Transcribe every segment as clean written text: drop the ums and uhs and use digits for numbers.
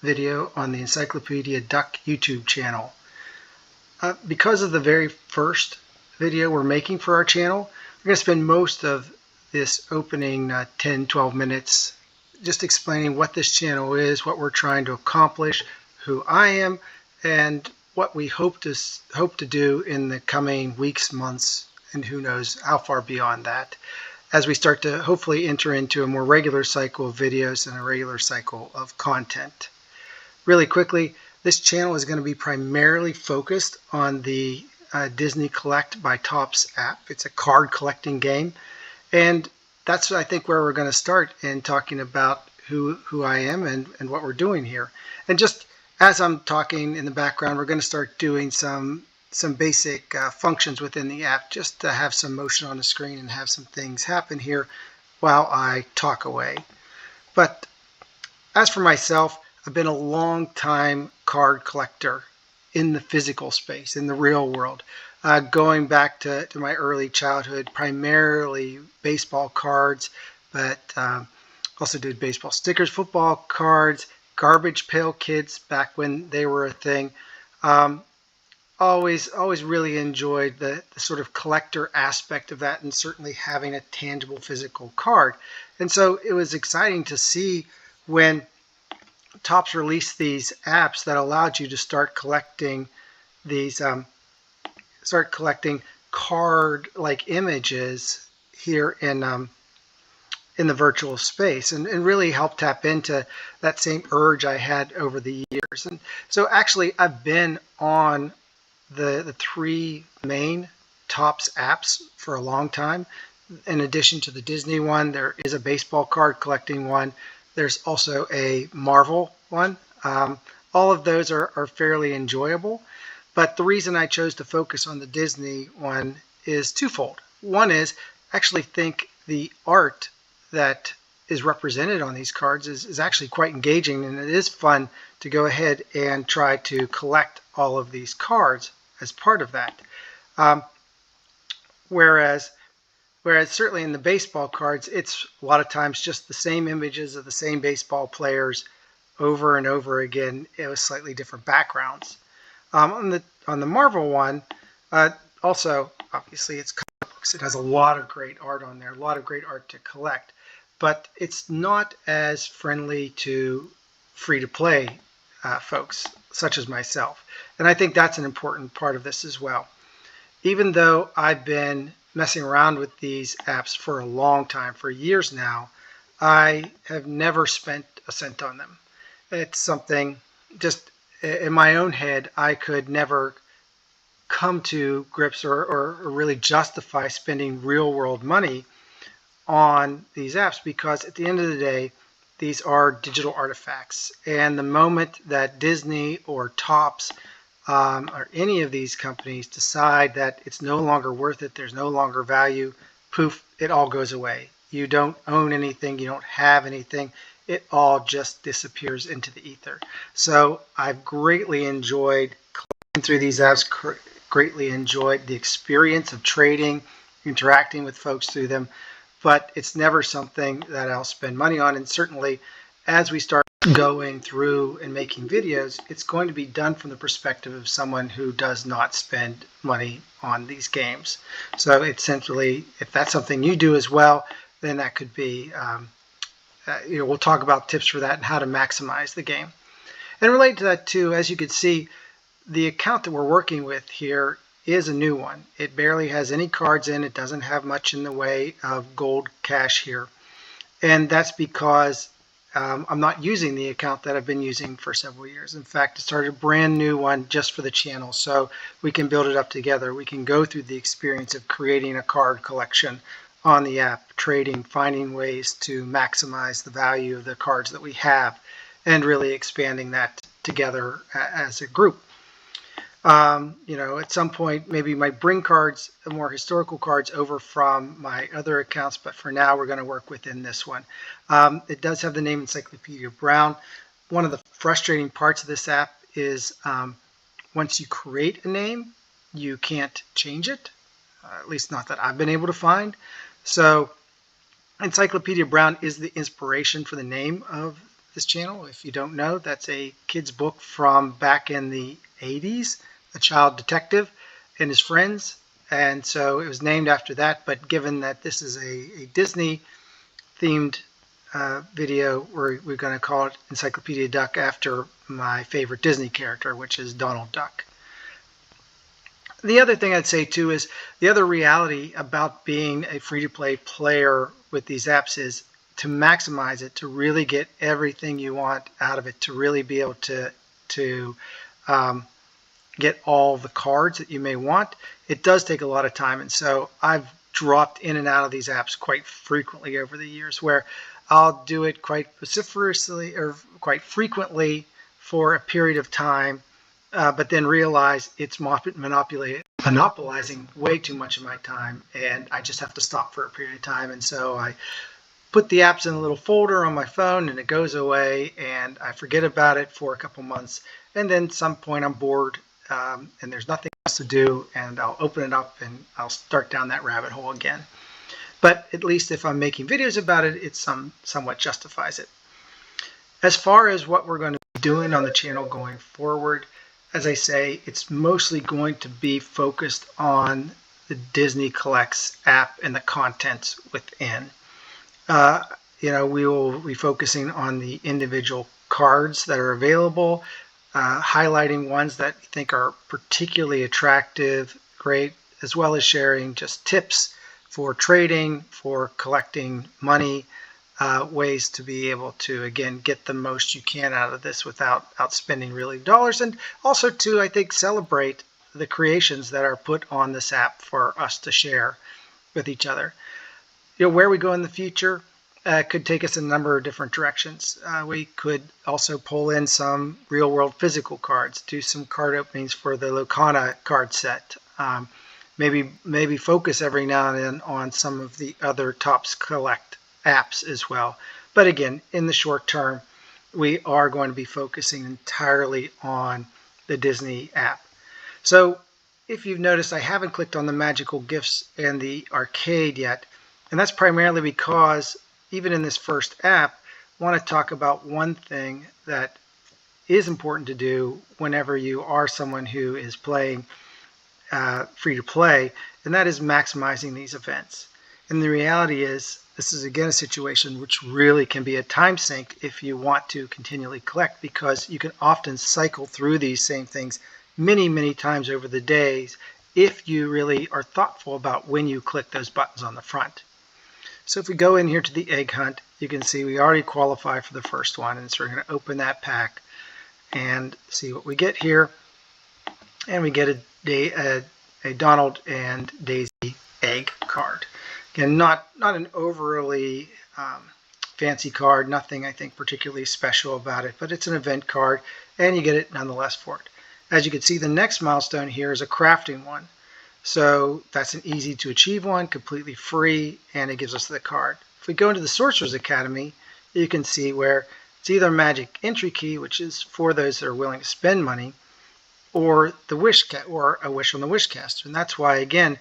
video on the Encyclopedia Duck YouTube channel. Because of the very first video we're making for our channel, we're going to spend most of this opening 10-12 minutes just explaining what this channel is, what we're trying to accomplish, who I am, and what we hope to do in the coming weeks, months, and who knows how far beyond that, as we start to hopefully enter into a more regular cycle of videos and a regular cycle of content. Really quickly, this channel is going to be primarily focused on the Disney Collect by Topps app. It's a card collecting game, and that's I think where we're going to start in talking about who I am and what we're doing here. And just as I'm talking in the background, we're going to start doing some basic functions within the app just to have some motion on the screen and have some things happen here while I talk away. But as for myself, I've been a long time card collector in the physical space, in the real world, going back to my early childhood, primarily baseball cards, but also did baseball stickers, football cards, garbage pail kids back when they were a thing. Always really enjoyed the sort of collector aspect of that, and certainly having a tangible physical card. And so it was exciting to see when Topps released these apps that allowed you to start collecting these card-like images here in the virtual space, and really helped tap into that same urge I had over the years. And so actually I've been on the three main Topps apps for a long time. In addition to the Disney one, there is a baseball card collecting one. There's also a Marvel one. All of those are fairly enjoyable, but the reason I chose to focus on the Disney one is twofold. One is I actually think the art that is represented on these cards is actually quite engaging, and it is fun to go ahead and try to collect all of these cards as part of that. Whereas certainly in the baseball cards, it's a lot of times just the same images of the same baseball players over and over again with slightly different backgrounds. On the Marvel one, also obviously it's comic books. It has a lot of great art on there, a lot of great art to collect, but it's not as friendly to free-to-play folks such as myself. And I think that's an important part of this as well. Even though I've been messing around with these apps for a long time, for years now, I have never spent a cent on them. It's something just in my own head I could never come to grips or really justify spending real world money on these apps, because at the end of the day, these are digital artifacts. And the moment that Disney or Topps or any of these companies decide that it's no longer worth it, there's no longer value, poof, it all goes away. You don't own anything, you don't have anything, it all just disappears into the ether. So I've greatly enjoyed clicking through these apps, greatly enjoyed the experience of trading, interacting with folks through them, but it's never something that I'll spend money on. And certainly as we start going through and making videos, it's going to be done from the perspective of someone who does not spend money on these games. So essentially, if that's something you do as well, then that could be, we'll talk about tips for that and how to maximize the game. And related to that too, as you can see, the account that we're working with here is a new one. It barely has any cards in. It doesn't have much in the way of gold cash here. And that's because I'm not using the account that I've been using for several years. In fact, I started a brand new one just for the channel, so we can build it up together. We can go through the experience of creating a card collection on the app, trading, finding ways to maximize the value of the cards that we have, and really expanding that together as a group. At some point, maybe might bring cards, more historical cards, over from my other accounts, but for now, we're going to work within this one. It does have the name Encyclopedia Brown. One of the frustrating parts of this app is once you create a name, you can't change it, at least not that I've been able to find. So Encyclopedia Brown is the inspiration for the name of this channel. If you don't know, that's a kid's book from back in the 80s, A Child Detective and His Friends. And so it was named after that, but given that this is a Disney themed video, we're going to call it Encyclopedia Duck after my favorite Disney character, which is Donald Duck. The other thing I'd say too is the other reality about being a free-to-play player with these apps is to maximize it, to really get everything you want out of it, to really be able to get all the cards that you may want. It does take a lot of time, and so I've dropped in and out of these apps quite frequently over the years, where I'll do it quite vociferously or quite frequently for a period of time, but then realize it's monopolizing way too much of my time, and I just have to stop for a period of time. And so I put the apps in a little folder on my phone, and it goes away, and I forget about it for a couple months, and then some point I'm bored and there's nothing else to do, and I'll open it up and I'll start down that rabbit hole again. But at least if I'm making videos about it, it somewhat justifies it. As far as what we're going to be doing on the channel going forward, as I say, it's mostly going to be focused on the Disney Collects app and the contents within. We will be focusing on the individual cards that are available, highlighting ones that we think are particularly attractive, great, as well as sharing just tips for trading, for collecting money, ways to be able to, again, get the most you can out of this without spending really dollars, and also to, I think, celebrate the creations that are put on this app for us to share with each other. Where we go in the future could take us in a number of different directions. We could also pull in some real-world physical cards, do some card openings for the Locana card set, maybe focus every now and then on some of the other Topps Collect apps as well. But again, in the short term, we are going to be focusing entirely on the Disney app. So if you've noticed, I haven't clicked on the magical gifts and the arcade yet, and that's primarily because even in this first app, I want to talk about one thing that is important to do whenever you are someone who is playing free to play, and that is maximizing these events. And the reality is, this is again a situation which really can be a time sink if you want to continually collect, because you can often cycle through these same things many times over the days if you really are thoughtful about when you click those buttons on the front. So if we go in here to the egg hunt, you can see we already qualify for the first one, and so we're going to open that pack and see what we get here. And we get a Donald and Daisy egg card. Again, not an overly fancy card, nothing I think particularly special about it, but it's an event card, and you get it nonetheless for it. As you can see, the next milestone here is a crafting one. So that's an easy to achieve one, completely free, and it gives us the card. If we go into the Sorcerer's Academy, you can see where it's either magic entry key, which is for those that are willing to spend money, or a wish on the Wishcaster. And that's why, again,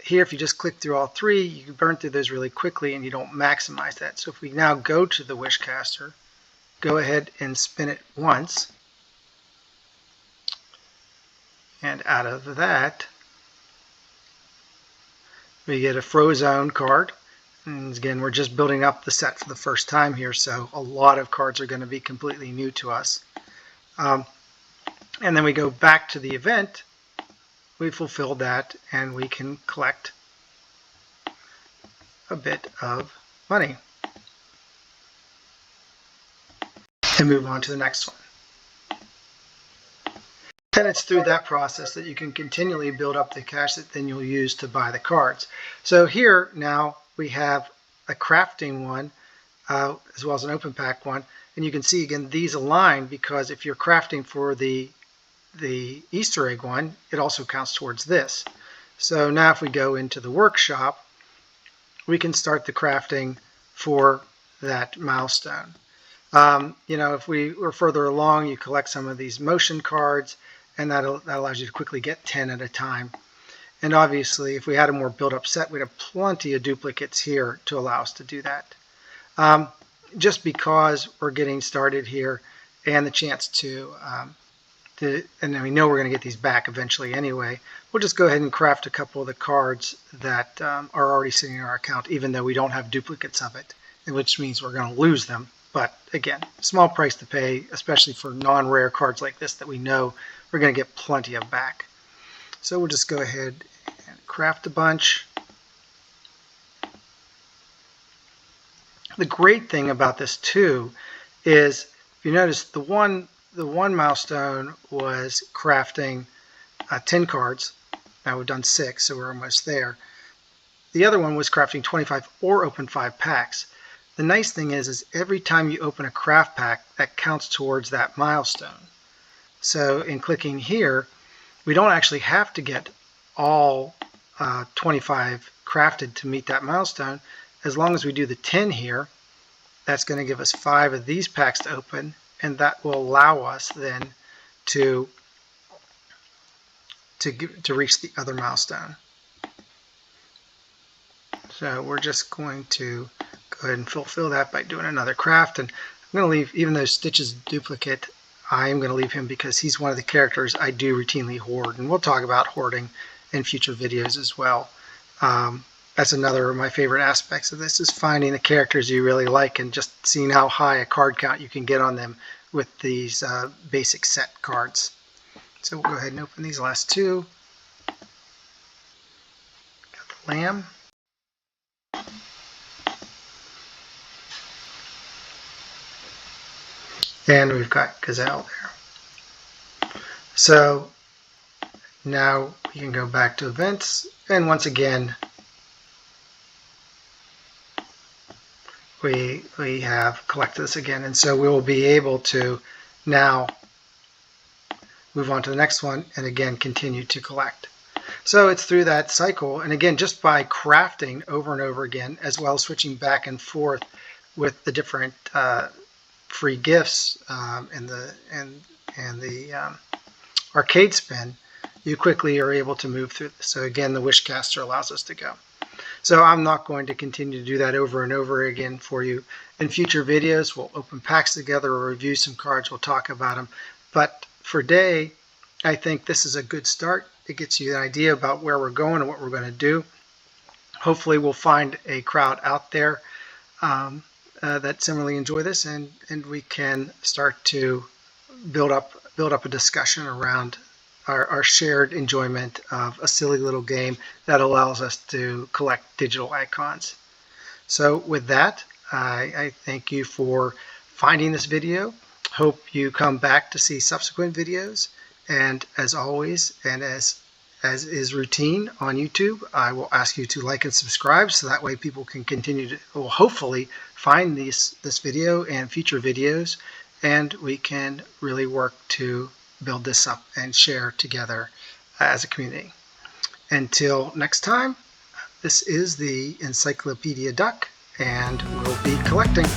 here if you just click through all three, you can burn through those really quickly and you don't maximize that. So if we now go to the Wishcaster, go ahead and spin it once, and out of that we get a Frozone card. And again, we're just building up the set for the first time here, so a lot of cards are going to be completely new to us. And then we go back to the event, we fulfilled that, and we can collect a bit of money. And move on to the next one. And it's through that process that you can continually build up the cash that then you'll use to buy the cards. So here now we have a crafting one as well as an open pack one, and you can see again these align because if you're crafting for the Easter egg one, it also counts towards this. So now if we go into the workshop, we can start the crafting for that milestone. If we were further along, you collect some of these motion cards, and that allows you to quickly get 10 at a time. And obviously, if we had a more built-up set, we'd have plenty of duplicates here to allow us to do that. just because we're getting started here and the chance to and then we know we're going to get these back eventually anyway, we'll just go ahead and craft a couple of the cards that are already sitting in our account, even though we don't have duplicates of it, which means we're going to lose them. But again, small price to pay, especially for non-rare cards like this that we know we're going to get plenty of back. So we'll just go ahead and craft a bunch. The great thing about this too is, if you notice, the one milestone was crafting 10 cards. Now we've done 6, so we're almost there. The other one was crafting 25 or open 5 packs. The nice thing is every time you open a craft pack, that counts towards that milestone. So in clicking here, we don't actually have to get all 25 crafted to meet that milestone. As long as we do the 10 here, that's going to give us 5 of these packs to open, and that will allow us then to reach the other milestone. So we're just going to go ahead and fulfill that by doing another craft. And I'm going to leave, even though Stitch is duplicate, I am going to leave him because he's one of the characters I do routinely hoard, and we'll talk about hoarding in future videos as well. That's another of my favorite aspects of this, is finding the characters you really like and just seeing how high a card count you can get on them with these basic set cards. So we'll go ahead and open these last 2. Got the lamb. And we've got gazelle there. So now we can go back to events, and once again we have collected this again, and so we will be able to now move on to the next one and again continue to collect. So it's through that cycle, and again, just by crafting over and over again, as well as switching back and forth with the different free gifts and the arcade spin, you quickly are able to move through this. So again, the Wishcaster allows us to go. So I'm not going to continue to do that over and over again for you. In future videos, we'll open packs together or review some cards. We'll talk about them. But for today, I think this is a good start. It gets you an idea about where we're going and what we're going to do. Hopefully we'll find a crowd out there that similarly enjoy this, and we can start to build up a discussion around our shared enjoyment of a silly little game that allows us to collect digital icons. So with that, I thank you for finding this video. Hope you come back to see subsequent videos. And as always, and as is routine on YouTube, I will ask you to like and subscribe, so that way people can continue to, well, hopefully find this video and future videos, and we can really work to build this up and share together as a community. Until next time, this is the Encyclopedia Duck, and we'll be collecting.